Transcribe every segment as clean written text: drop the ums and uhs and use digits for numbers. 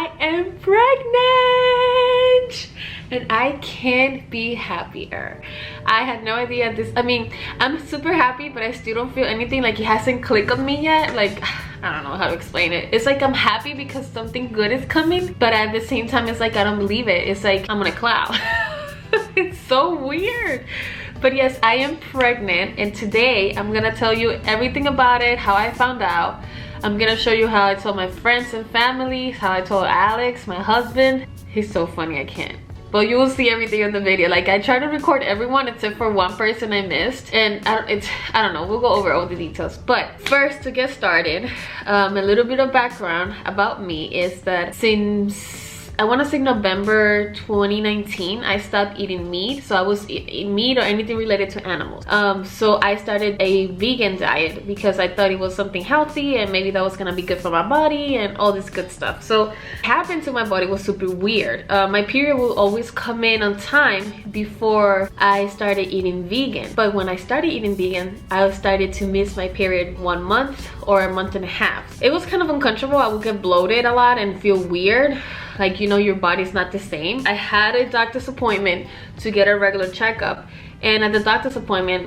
I am pregnant and I can't be happier. I had no idea this, I mean, I'm super happy, but I still don't feel anything. Like, it hasn't clicked on me yet. Like, I don't know how to explain it. It's like I'm happy because something good is coming, but at the same time it's like I don't believe it. It's like I'm on a cloud. It's so weird. But yes, I am pregnant, and today I'm gonna tell you everything about it, how I found out. I'm gonna show you how I told my friends and family, how I told Alex, my husband. He's so funny, I can't. But you will see everything in the video. Like, I tried to record everyone except for one person I missed, and I don't know, we'll go over all the details. But first, to get started, a little bit of background about me is that since I want to say November 2019, I stopped eating meat. So I was eating meat or anything related to animals. So I started a vegan diet because I thought it was something healthy and maybe that was gonna be good for my body and all this good stuff. So what happened to my body was super weird. My period will always come in on time before I started eating vegan. But when I started eating vegan, I started to miss my period 1 month or a month and a half. It was kind of uncomfortable. I would get bloated a lot and feel weird. Like, you know, your body's not the same. I had a doctor's appointment to get a regular checkup, and at the doctor's appointment,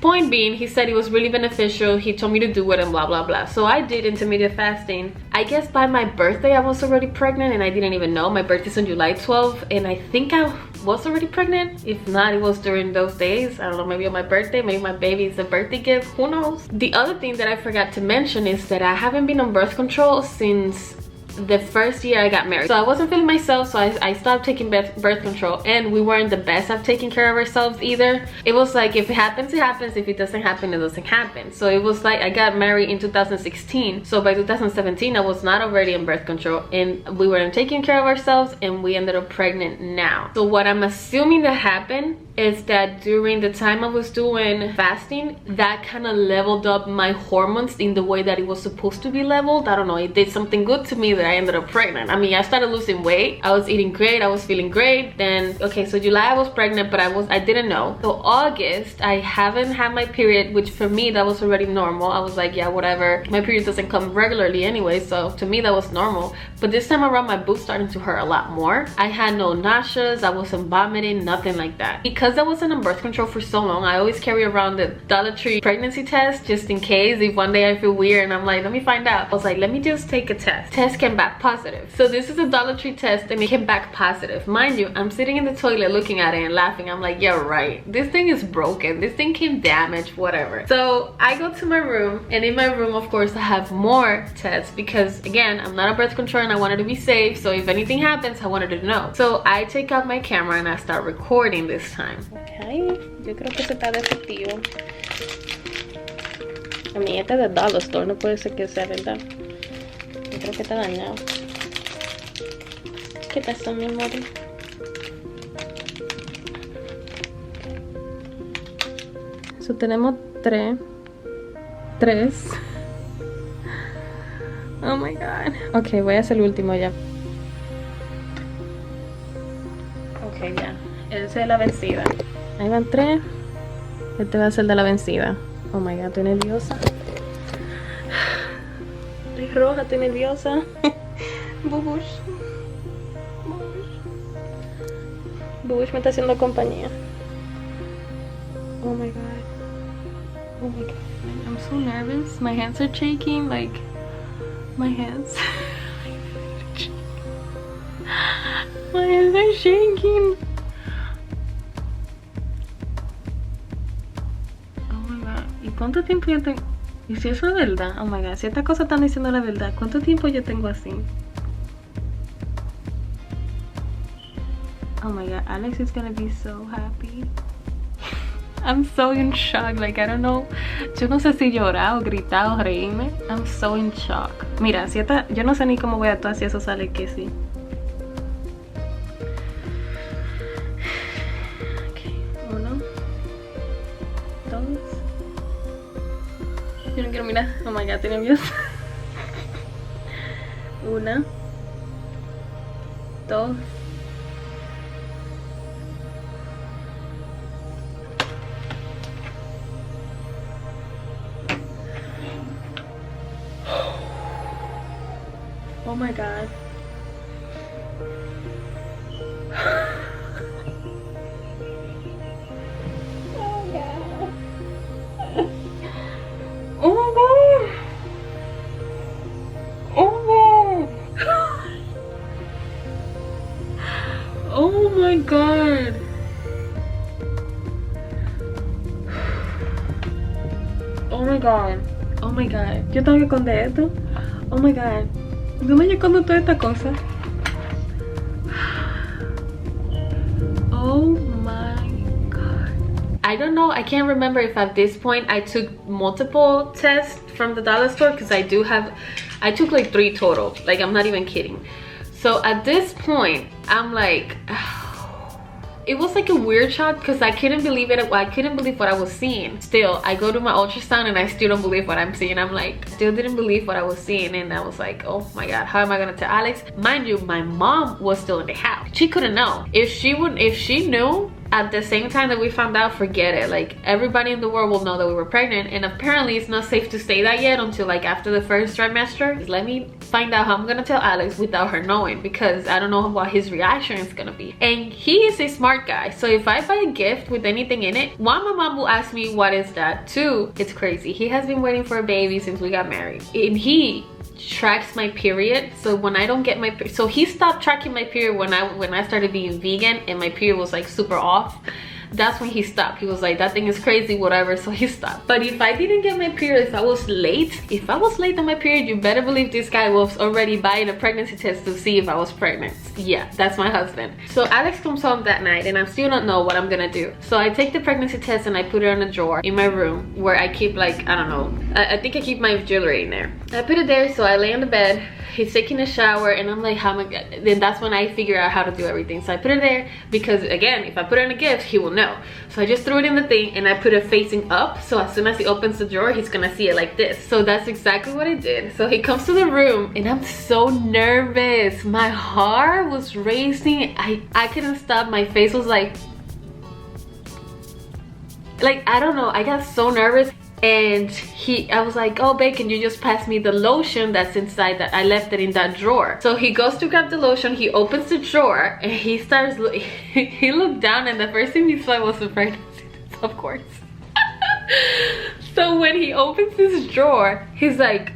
point being, he said it was really beneficial. He told me to do it and blah blah blah. So I did intermittent fasting. I guess by my birthday I was already pregnant and I didn't even know. My birthday's on July 12th, and I think I was already pregnant. If not, it was during those days. I don't know, maybe on my birthday, maybe my baby's a birthday gift, who knows. The other thing that I forgot to mention is that I haven't been on birth control since the first year I got married. So I wasn't feeling myself, so I stopped taking birth control, and we weren't the best at taking care of ourselves either. It was like, if it happens, it happens. If it doesn't happen, it doesn't happen. So it was like, I got married in 2016. So by 2017, I was not already in birth control, and we weren't taking care of ourselves, and we ended up pregnant now. So what I'm assuming that happened is that during the time I was doing fasting, that kind of leveled up my hormones in the way that it was supposed to be leveled. I don't know, it did something good to me that I ended up pregnant. I mean, I started losing weight. I was eating great. I was feeling great. Then, okay, so July I was pregnant, but I didn't know. So August, I haven't had my period, which for me, that was already normal. I was like, yeah, whatever. My period doesn't come regularly anyway, so to me, that was normal. But this time around, my boobs started to hurt a lot more. I had no nauseous. I wasn't vomiting, nothing like that. Because I wasn't on birth control for so long, I always carry around the Dollar Tree pregnancy test just in case if one day I feel weird and I'm like, let me find out. I was like, let me just take a test. Test came back positive. So this is a Dollar Tree test and it came back positive. Mind you, I'm sitting in the toilet looking at it and laughing. I'm like, yeah, right. This thing is broken. This thing came damaged, whatever. So I go to my room, and in my room, of course, I have more tests because, again, I'm not on birth control and I wanted to be safe. So if anything happens, I wanted to know. So I take out my camera and I start recording this time. Okay, yo creo que se está defectivo. A mí este de Dollar Store, no puede ser que sea verdad. Yo creo que está dañado. ¿Qué pasó, mi amor? So tenemos tres. Oh my god. Ok, voy a hacer el último ya. Ok, ya. Ese es la vencida. Ahí van 3. Este va a ser de la vencida. Oh my god, estoy nerviosa. Estoy roja, estoy nerviosa. Bubush. Bubush me está haciendo compañía. Oh my god. Oh my god. I'm so nervous. My hands are shaking. Like, my hands. My hands are shaking. ¿Cuánto tiempo yo tengo? ¿Y si eso es verdad? Oh my god, si estas cosas están diciendo la verdad, ¿cuánto tiempo yo tengo así? Oh my god, Alex is gonna be so happy. I'm so in shock, like I don't know. Yo no sé si llorar o gritar o reírme. I'm so in shock. Mira, si esta, yo no sé ni cómo voy a actuar si eso sale que sí. Yo no quiero mirar. Oh my god, estoy nerviosa. 1, 2. Oh my god. Oh god. Oh my god. Oh my god. Oh my god. Oh my god. Oh my god. Yo tengo que esconder esto. Oh my god. ¿Dónde yo escondo toda esta cosa? Oh my god. I don't know. I can't remember if at this point I took multiple tests from the dollar store, because I took like 3 total. Like, I'm not even kidding. So at this point, I'm like, it was like a weird shock because I couldn't believe it. I couldn't believe what I was seeing. Still, I go to my ultrasound and I still don't believe what I'm seeing. I'm like, still didn't believe what I was seeing. And I was like, oh my god, how am I gonna tell Alex? Mind you, my mom was still in the house. She couldn't know. If she knew at the same time that we found out, forget it. Like, everybody in the world will know that we were pregnant, and apparently it's not safe to say that yet until like after the first trimester. Just let me find out how I'm gonna tell Alex without her knowing, because I don't know what his reaction is gonna be. And he is a smart guy, so if I buy a gift with anything in it, one, my mom will ask me what is that. Two, it's crazy, he has been waiting for a baby since we got married, and he tracks my period. So when I don't get my period, so he stopped tracking my period when I started being vegan and my period was like super off. That's when he stopped. He was like, that thing is crazy, whatever. So he stopped. But if I didn't get my period, if I was late on my period, you better believe this guy was already buying a pregnancy test to see if I was pregnant. Yeah, that's my husband. So Alex comes home that night and I still don't know what I'm gonna do. So I take the pregnancy test and I put it in a drawer in my room where I keep, like, I don't know, I think I keep my jewelry in there. I put it there, so I lay on the bed. He's taking a shower and I'm like, how am I? Then that's when I figure out how to do everything. So I put it there because, again, if I put it in a gift, he will know. So I just threw it in the thing and I put it facing up, so as soon as he opens the drawer, he's gonna see it like this. So that's exactly what I did. So he comes to the room and I'm so nervous. My heart was racing. I couldn't stop. My face was like I don't know, I got so nervous. And I was like, oh babe, can you just pass me the lotion that's inside, that I left it in that drawer. So he goes to grab the lotion, he opens the drawer and he starts he looked down and the first thing he saw was the pregnancy test, of course. So when he opens this drawer, he's like,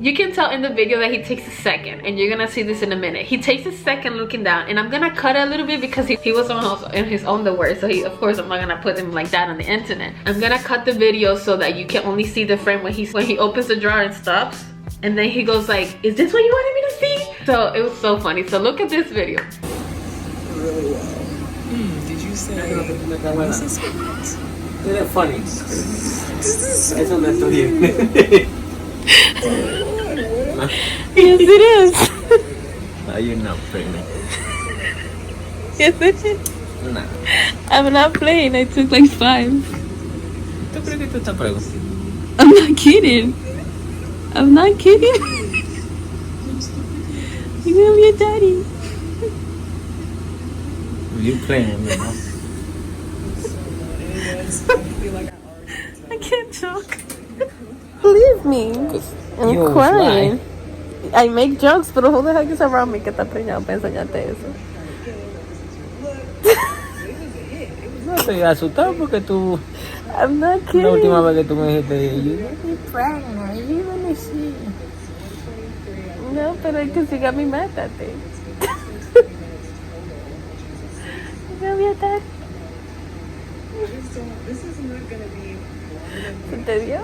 you can tell in the video that he takes a second, and you're gonna see this in a minute. He takes a second looking down, and I'm gonna cut it a little bit because he was in his underwear, so of course I'm not gonna put him like that on the internet. I'm gonna cut the video so that you can only see the frame when he opens the drawer and stops, and then he goes like, is this what you wanted me to see? So it was so funny. So look at this video. Really well. Did you say this is funny? Eso no estudié. Yes, it is. Are you not pregnant? Yes, it is. No. I'm not playing. I took like 5. ¿Tú crees que tú estás pregnant? I'm not kidding. I'm not kidding. You're gonna be a daddy. You playing, you know? I can't talk. Believe me. I'm crying. I make jokes, pero who the heck is around me que está preñado para enseñarte eso? No estoy asustado porque tú... I'm not kidding. La última vez que tú me dijiste, you're pregnant, you wanna see. No, pero because you got me mad that day. You got me at that. This is not gonna be. ¿Se te dio?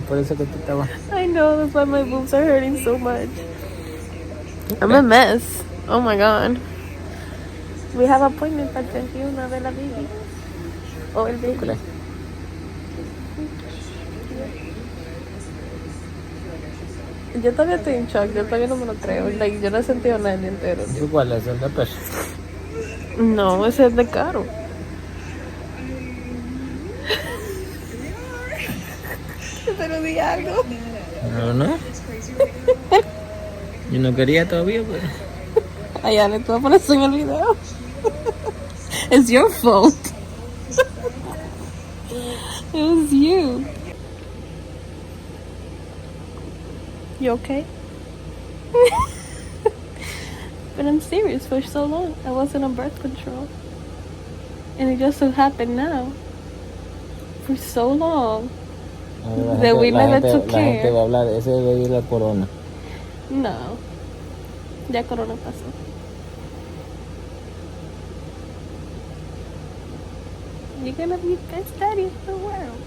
por eso que tú estabas... I know, that's why my boobs are hurting so much. I'm a mess. Oh my god. We have appointment para el 31 de la baby. O el baby. Yo todavía estoy en shock, yo todavía no me lo creo. Like, yo no he sentido nada el día entero. ¿Cuál es el de peso? No, ese es de caro. Pero di algo. No. Yo no quería todavía, pero... Ay, Ale, tú vas a poner eso en el video. It's your fault. It was you. You okay? But I'm serious. For so long, I wasn't on birth control. And it just so happened now. For so long. That we never took La gente care. va a hablar, ese debe ir la corona. No. Ya corona pasó. You're gonna be best daddy of the world.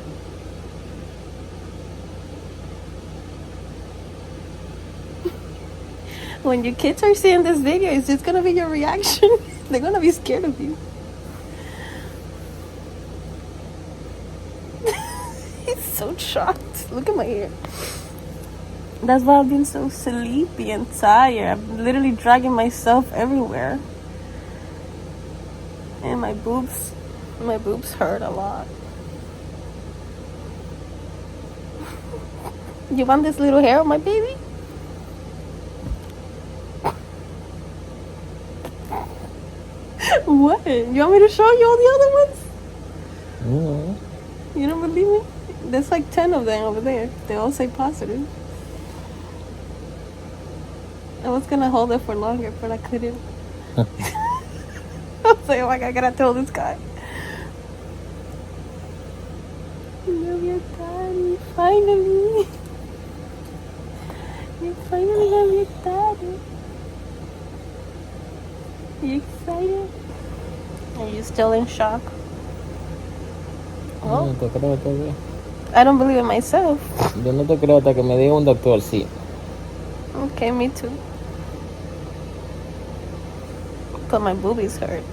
When your kids are seeing this video, it's just gonna be your reaction. They're gonna be scared of you. He's so shocked. Look at my hair. That's why I've been so sleepy and tired. I'm literally dragging myself everywhere. And my boobs hurt a lot. You want this little hair on my baby? What? You want me to show you all the other ones? No. You don't believe me? There's like 10 of them over there. They all say positive. I was gonna hold it for longer, but I couldn't. I was like, oh my God, I gotta tell this guy. I love your daddy, finally. You finally have your daddy. You excited? Are you still in shock? No te creo todavía. I don't believe in myself. Yo no te creo hasta que me diga un doctor, sí. Okay, me too. But my boobies hurt.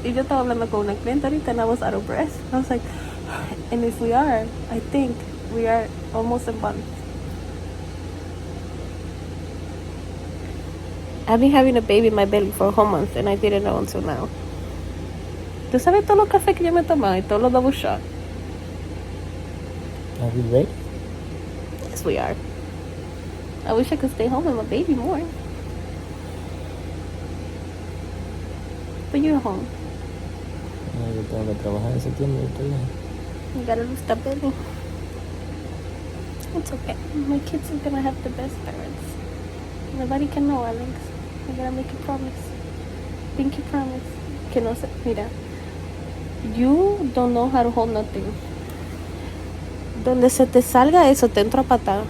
Y yo estaba hablando con una cliente ahorita and I was out of breath. I was like, and if we are, I think we are almost a month. I've been having a baby in my belly for a whole month and I didn't know until now. ¿Tú sabes todos los cafés que yo me he tomado y todos los double shot? Are we ready? Yes, we are. I wish I could stay home with my baby more. But you're home. No, yo tengo que trabajar en septiembre. You gotta lose that belly. It's okay. My kids are gonna have the best parents. Nobody can know, Alex. I gotta make a promise. Pinky promise. Que no se... Mira. You don't know how to hold nothing. Donde se te salga eso, te entro a patada.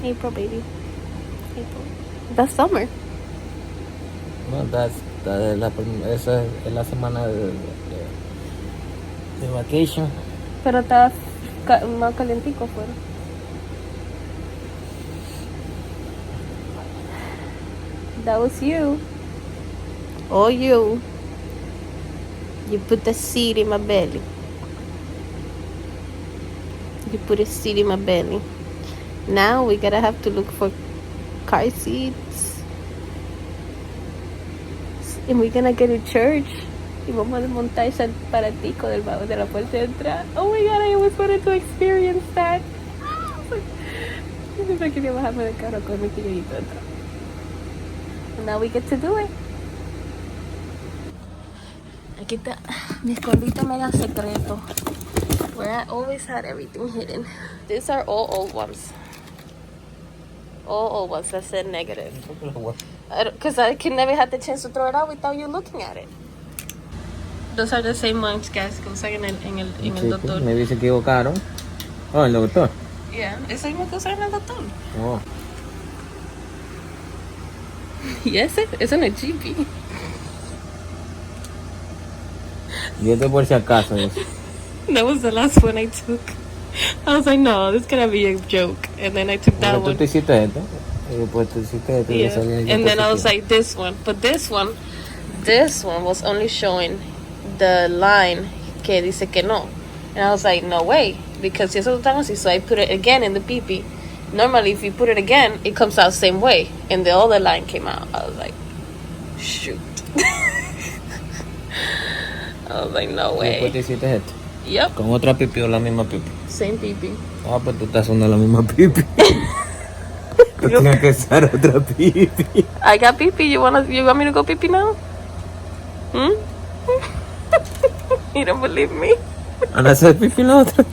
April, baby. April. That's summer. No, esa es la semana de vacation. Pero está más calientico afuera. That was you. Oh, you. You put the seed in my belly. You put a seed in my belly. Now we gotta have to look for car seats. And we're gonna get to church. Y vamos a desmontar ese aparatico de la puerta de entrada. Oh my God, I always wanted to experience that. Yo siempre quería bajarme del carro con mi quillerito atrás. And now we get to do it. Aquí está mi escondite mega secreto. Where I always had everything hidden. These are all old ones. All old ones that said negative. Because I can never have the chance to throw it out without you looking at it. Those are the same ones, guys, que usan en el doctor. Me se equivocaron. Oh, el doctor. Yeah, eso mismo que usan en el doctor. Oh. Y ese no es GP. Y este por si acaso. That was the last one I took. I was like, no, this is gonna be a joke. And then I took that Tú one. te hiciste esto. Y después te hiciste esto. Yeah. And then I was like, this one. But this one was only showing the line que dice que no. And I was like, no way. Because si eso están así, so I put it again in the pee-pee. Normally, if you put it again, it comes out the same way. And the other line came out. I was like, shoot. I was like, no way. Después te hiciste esto. Yep. Con otra pipí o la misma pipí. Same pipi. Ah, pues tú estás usando la misma pipi. Tú tienes que usar otra pipi. I got pipi. You want me to go pipi now? Hmm? You don't believe me? Ahora hacer pipi la otra.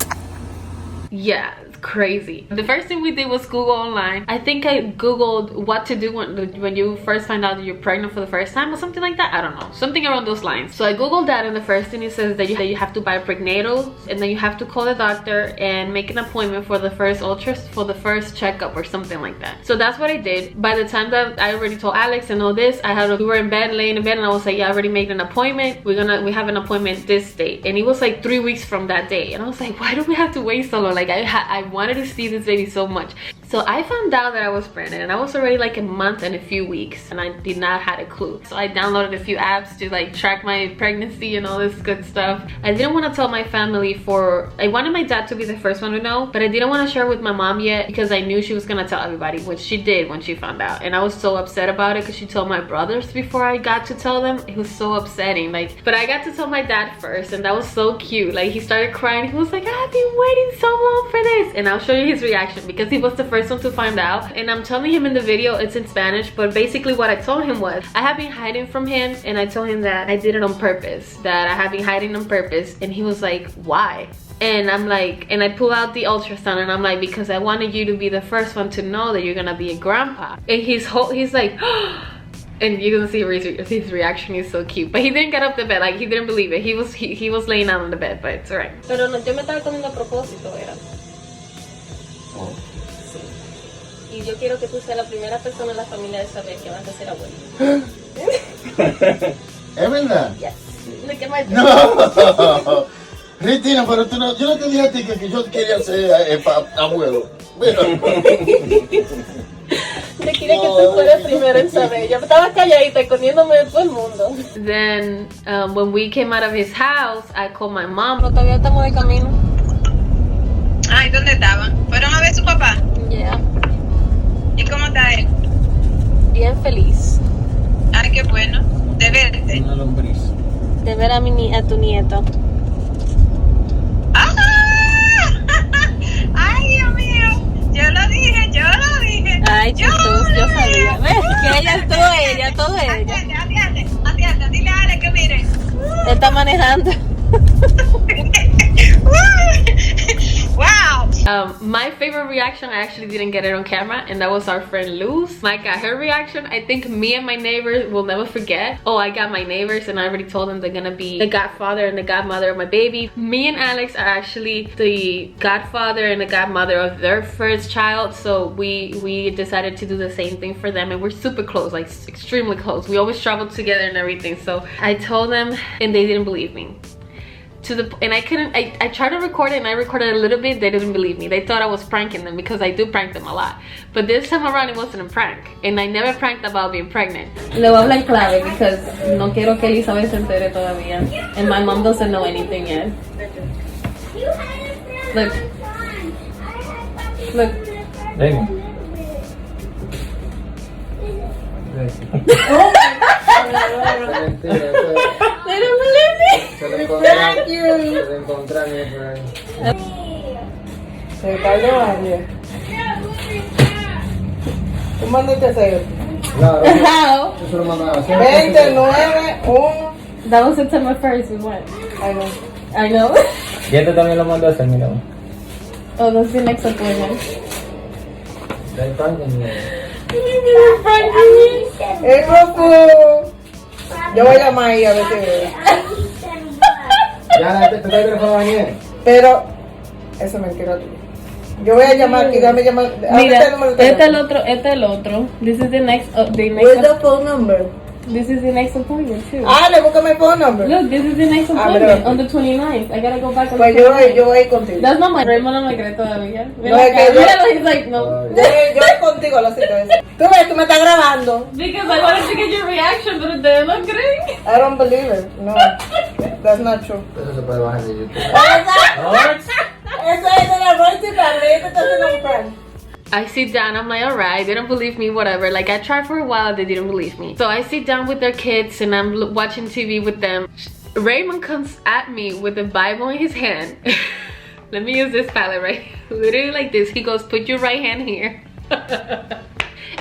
Yeah, it's crazy. The first thing we did was Google online. I think I Googled what to do when you first find out that you're pregnant for the first time or something like that. I don't know. Something around those lines. So I Googled that, and the first thing it says that you have to buy a prenatal, and then you have to call the doctor and make an appointment for the first checkup or something like that. So that's what I did. By the time that I already told Alex and all this, we were in bed, laying in bed, and I was like, yeah, I already made an appointment. We have an appointment this date. And it was like 3 weeks from that day. And I was like, why do we have to wait so long? Like I wanted to see this baby so much. So I found out that I was pregnant, and I was already like a month and a few weeks, and I did not have a clue. So I downloaded a few apps to like track my pregnancy and all this good stuff. I didn't want to tell my family I wanted my dad to be the first one to know, but I didn't want to share with my mom yet because I knew she was gonna tell everybody, which she did when she found out. And I was so upset about it because she told my brothers before I got to tell them. It was so upsetting, but I got to tell my dad first, and that was so cute. Like, he started crying. He was like, I've been waiting so long for this. And I'll show you his reaction because he was the first one to find out. And I'm telling him in the video, it's in Spanish, but basically what I told him was I have been hiding from him, and I told him that I did it on purpose, that I have been hiding on purpose. And he was like, why? And I'm like, and I pull out the ultrasound, and I'm like, because I wanted you to be the first one to know that you're gonna be a grandpa. And he's like and you can see his reaction is so cute, but he didn't get up the bed, like he didn't believe it. He was laying down on the bed, but it's alright. Pero no, yo me estaba comiendo a propósito, era. Y yo quiero que tú seas la primera persona en la familia de saber que vas a ser abuelo. ¿Es verdad? Yes. Look at my No. Cristina, pero tú no, yo no te dije a ti que yo quería ser abuelo. Bueno. Yo quería que tú fueras primero en saber. Yo estaba calladita escondiéndome de todo el mundo. Then, when we came out of his house, I called my mom. Todavía estamos de camino. Ay, ¿dónde estaban? ¿Fueron a ver a su papá? Yeah. ¿Y cómo está él? Bien feliz Ay, qué bueno. De verte. Una lombriz. de ver a tu nieto. ¡Ah! ¡Ay, Dios mío! Yo lo dije. Ay, Jesús, yo sabía. ¿Ves? Que ella es todo ella. Atiende, dile a Ale que mire. Él está manejando. Wow! My favorite reaction, I actually didn't get it on camera, and that was our friend Luz. Micah, her reaction, I think me and my neighbors will never forget. Oh, I got my neighbors, and I already told them they're gonna be the godfather and the godmother of my baby. Me and Alex are actually the godfather and the godmother of their first child, so we decided to do the same thing for them, and we're super close, like extremely close. We always travel together and everything. So I told them, and they didn't believe me. And I tried to record it, and I recorded a little bit. They didn't believe me. They thought I was pranking them because I do prank them a lot. But this time around it wasn't a prank, and I never pranked about being pregnant. Le voy a hablar clave because no quiero que Elizabeth se entere todavía, and my mom doesn't know anything yet. Look. Venga. They don't believe me. Thank you. Se encontraron por ahí. Se cayó alguien. ¿Tú mandaste a hacer? Claro. How? Eso lo mandaba a hacer. 29, 1. That was September 1st. We went. I know. Y este también lo mandó a hacer, mira. Oh, that's the next appointment. Del pan con miel. Yo voy a llamar ahí a ver qué veo. Ya, te doy el teléfono a Daniel. Pero, eso es mentira tuya. Yo voy a llamar aquí, dame llamar. Mira, este es el otro. This is the next Where's the phone number? This is the next appointment too. Le busca mi phone number. Look, this is the next appointment on the 29th. I gotta go back on Pues the 29th. yo voy contigo. That's not my Raymond, no me cree todavía. No, es que Míralo, he's like, no. Yo voy contigo a las 5 veces. Tú ves, tú me estás grabando. Because I wanted to get your reaction, pero ustedes no creen. I don't believe it. No, that's not true. Eso se puede bajar de YouTube. Eso es de la Royce family. Esto está haciendo un prank. I sit down, I'm like, all right, they don't believe me, whatever. Like, I tried for a while, they didn't believe me. So I sit down with their kids, and I'm watching TV with them. Raymond comes at me with the Bible in his hand. let me use this palette right, literally like this. He goes, put your right hand here.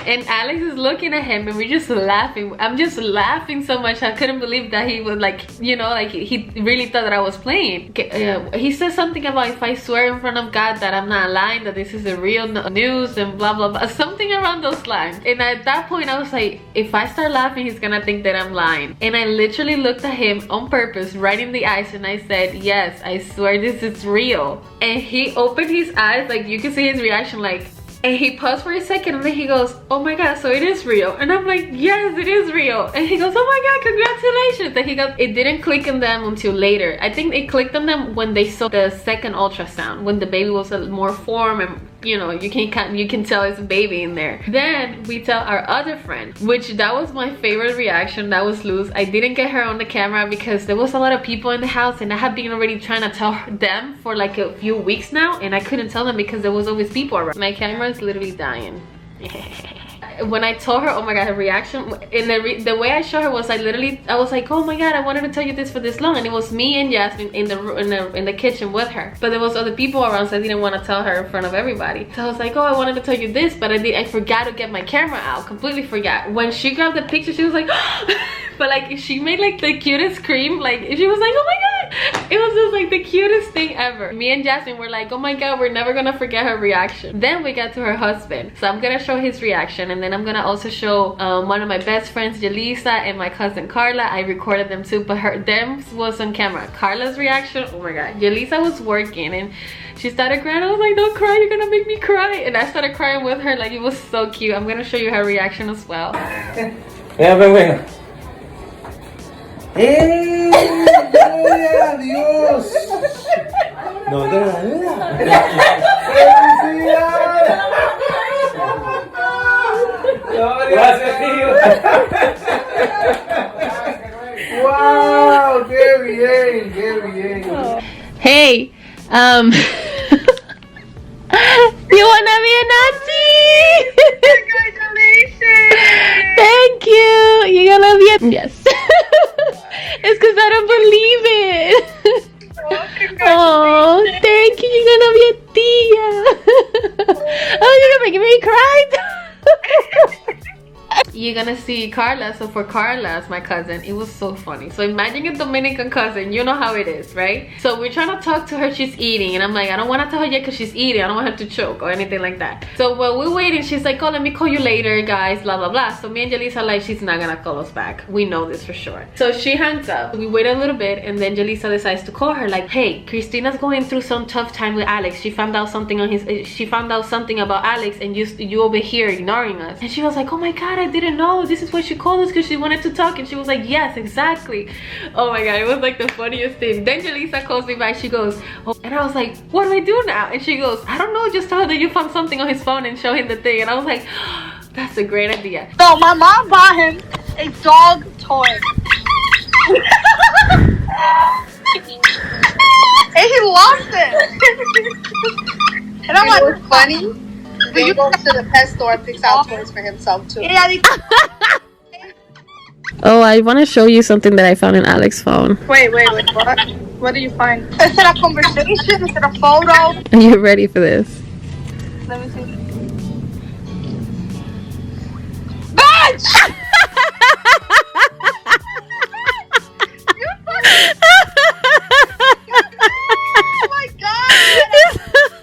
And Alex is looking at him and we're just laughing. I'm just laughing so much. I couldn't believe that he was like, you know, like he really thought that I was playing. He said something about if I swear in front of God that I'm not lying, that this is the real news and blah blah blah, something around those lines. And at that point I was like, if I start laughing he's gonna think that I'm lying. And I literally looked at him on purpose right in the eyes and I said, yes, I swear this is real. And he opened his eyes, like you can see his reaction, like, and he paused for a second and then he goes, oh my god, so it is real. And I'm like, yes, it is real. And he goes, oh my god, congratulations. And he goes, it didn't click on them until later. I think it clicked on them when they saw the second ultrasound, when the baby was more form and, you know, you can tell it's a baby in there. Then we tell our other friend, which that was my favorite reaction. That was Luz. I didn't get her on the camera because there was a lot of people in the house and I had been already trying to tell them for like a few weeks now, and I couldn't tell them because there was always people around. My camera is literally dying. When I told her, oh my god, her reaction, and the way I showed her was I was like, oh my god, I wanted to tell you this for this long. And it was me and Jasmine in the kitchen with her, but there was other people around, so I didn't want to tell her in front of everybody. So I was like, oh, I wanted to tell you this, but I forgot to get my camera out, completely forgot. When she grabbed the picture, she was like but like she made like the cutest scream, like she was like, oh my god, it was just like the cutest thing ever. Me and Jasmine were like, oh my god, we're never gonna forget her reaction. Then we got to her husband, so I'm gonna show his reaction, and then I'm gonna also show one of my best friends, Jelisa, and my cousin Carla. I recorded them too, but them was on camera. Carla's reaction, oh my god. Jelisa was working and she started crying. I was like, don't cry, you're gonna make me cry. And I started crying with her, like it was so cute. I'm gonna show you her reaction as well. Ya, venga. ¡Gloria a Dios! No te la Gracias, tío. ¡Wow! ¡Qué bien! ¡Qué bien! Hey, you wanna be a Nazi? Congratulations! Thank you. You're gonna be a... Yes. It's because I don't believe it. Oh, thank you. You're gonna be a tia. Oh, you're gonna make me cry. You're gonna see Carla. So for Carla, my cousin, it was so funny. So imagine a Dominican cousin, you know how it is, right? So we're trying to talk to her, she's eating, and I'm like, I don't want to tell her yet because she's eating. I don't want her to choke or anything like that. So while we're waiting, she's like, oh, let me call you later, guys, blah blah blah. So me and Jelisa are like, she's not gonna call us back, we know this for sure. So she hangs up. We wait a little bit, and then Jelisa decides to call her, like, hey, Christina's going through some tough time with Alex. She found out something about Alex, and you over here ignoring us. And she was like, oh my god, I didn't know. This is why she called us, because she wanted to talk. And she was like, yes, exactly. Oh my god, it was like the funniest thing. Then Jelisa calls me back. She goes, oh, and I was like, what do I do now? And she goes, I don't know, just tell her that you found something on his phone and show him the thing. And I was like, oh, that's a great idea. So my mom bought him a dog toy. And he lost it. And I'm like, what's funny? He goes to the pet store and picks out toys for himself too. Yeah, oh, I want to show you something that I found in Alex's phone. Wait, what? What do you find? Is it a conversation? Is it a photo? Are you ready for this? Let me see. Bitch! You fucking... Oh my god!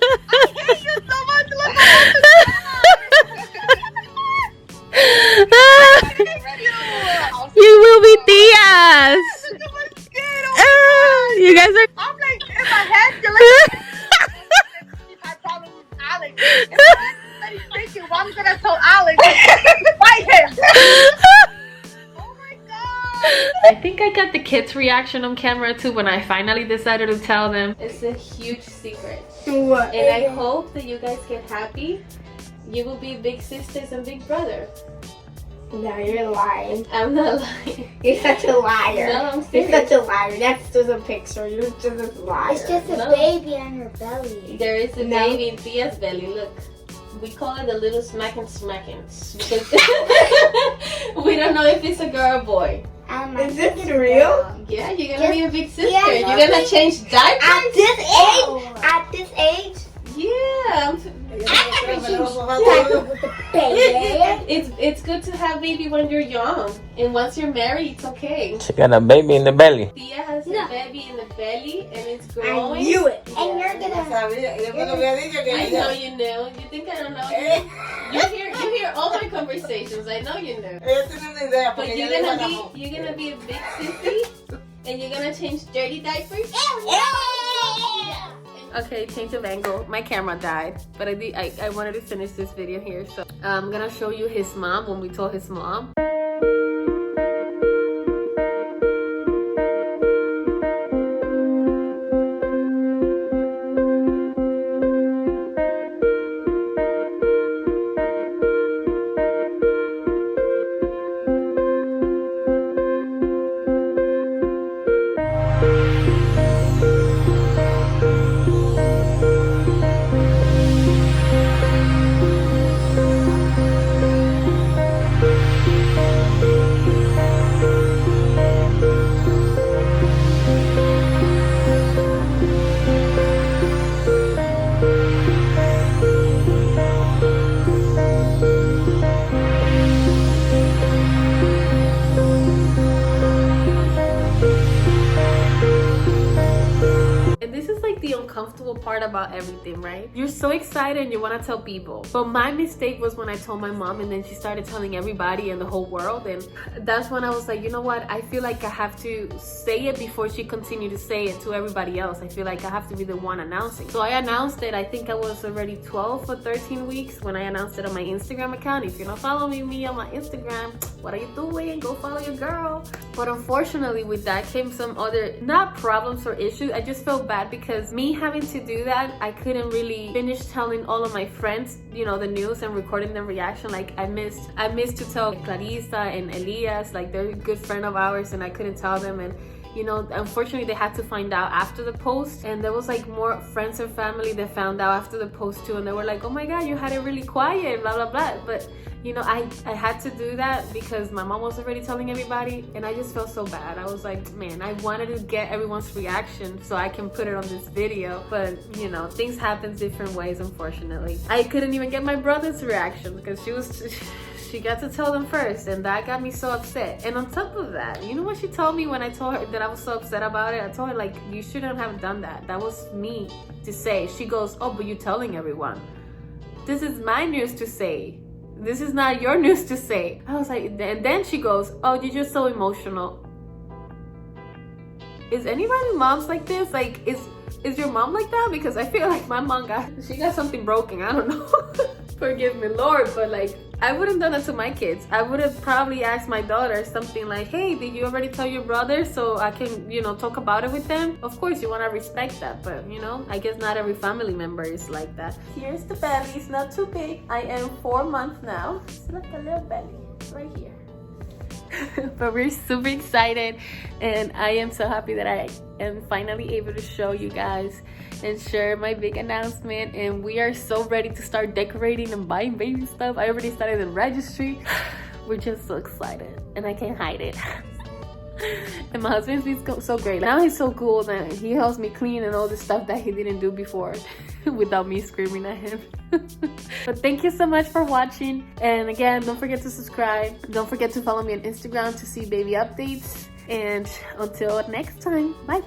I hate you so much. Look at you will be tias. You guys are. I'm like in my head. You're like, I problem with Alex. If I'm thinking, well, I'm gonna tell Alex, fight him. Oh my god! I think I got the kids' reaction on camera too when I finally decided to tell them. It's a huge secret. What? And I hope that you guys get happy. You will be big sisters and big brother. No, you're lying. I'm not lying. You're such a liar. No, I'm You're serious. such a liar. That's just a picture. You're just a liar. It's just a No. baby on her belly. There is a No. baby in Tia's belly. Look, we call it the little smackins because we don't know if it's a girl or boy. Is this real? Yeah, you're gonna be a big sister. Yeah, You're gonna change diapers. I'm just At this age, Yeah, with the baby. it's good to have baby when you're young, and once you're married, it's okay. She got a baby in the belly. Tia has a baby in the belly, and it's I growing. knew it. And you're Ya gonna. sabía, yo me lo había dicho que I ella. know you knew. You think I don't know? You hear all my conversations. I know you knew. Ella tiene una idea But porque ella le bajó. you're gonna be a big sissy, and you're gonna change dirty diapers. Okay, change of angle. My camera died, but I wanted to finish this video here, so I'm gonna show you his mom when we told his mom. The uncomfortable part about everything, right? You're so excited and you want to tell people, but my mistake was when I told my mom, and then she started telling everybody in the whole world, and that's when I was like, you know what, I feel like I have to say it before she continued to say it to everybody else. I feel like I have to be the one announcing. So I announced it. I think I was already 12 or 13 weeks when I announced it on my Instagram account. If you're not following me on my Instagram, what are you doing? Go follow your girl. But unfortunately with that came some other, not problems or issues. I just felt bad because me having to do that, I couldn't really finish telling all of my friends, you know, the news and recording the reaction. Like I missed to tell Clarissa and Elias, like they're a good friend of ours, and I couldn't tell them. And you know, unfortunately they had to find out after the post, and there was like more friends and family that found out after the post too, and they were like, oh my god, you had it really quiet, blah blah blah. But you know, I had to do that because my mom was already telling everybody, and I just felt so bad. I was like, man, I wanted to get everyone's reaction so I can put it on this video, but you know, things happen different ways, unfortunately. I couldn't even get my brother's reaction because she got to tell them first, and that got me so upset. And on top of that, you know what she told me when I told her that I was so upset about it? I told her, like, you shouldn't have done that. That was me to say. She goes, oh, but you're telling everyone. This is my news to say. This is not your news to say. I was like, and then she goes, oh, you're just so emotional. Is anybody mom's like this? Like, is your mom like that? Because I feel like my mom she got something broken. I don't know. Forgive me, Lord, but like, I wouldn't done that to my kids. I would have probably asked my daughter something like, hey, did you already tell your brother so I can, you know, talk about it with them? Of course, you want to respect that, but you know, I guess not every family member is like that. Here's the belly. It's not too big. I am 4 months now. It's like a little belly right here. But we're super excited, and I am so happy that I am finally able to show you guys and share my big announcement. And we are so ready to start decorating and buying baby stuff. I already started the registry. We're just so excited, and I can't hide it. And my husband's been so great. Now he's so cool that he helps me clean and all the stuff that he didn't do before without me screaming at him. But thank you so much for watching, and again, don't forget to subscribe. Don't forget to follow me on Instagram to see baby updates, and until next time, bye.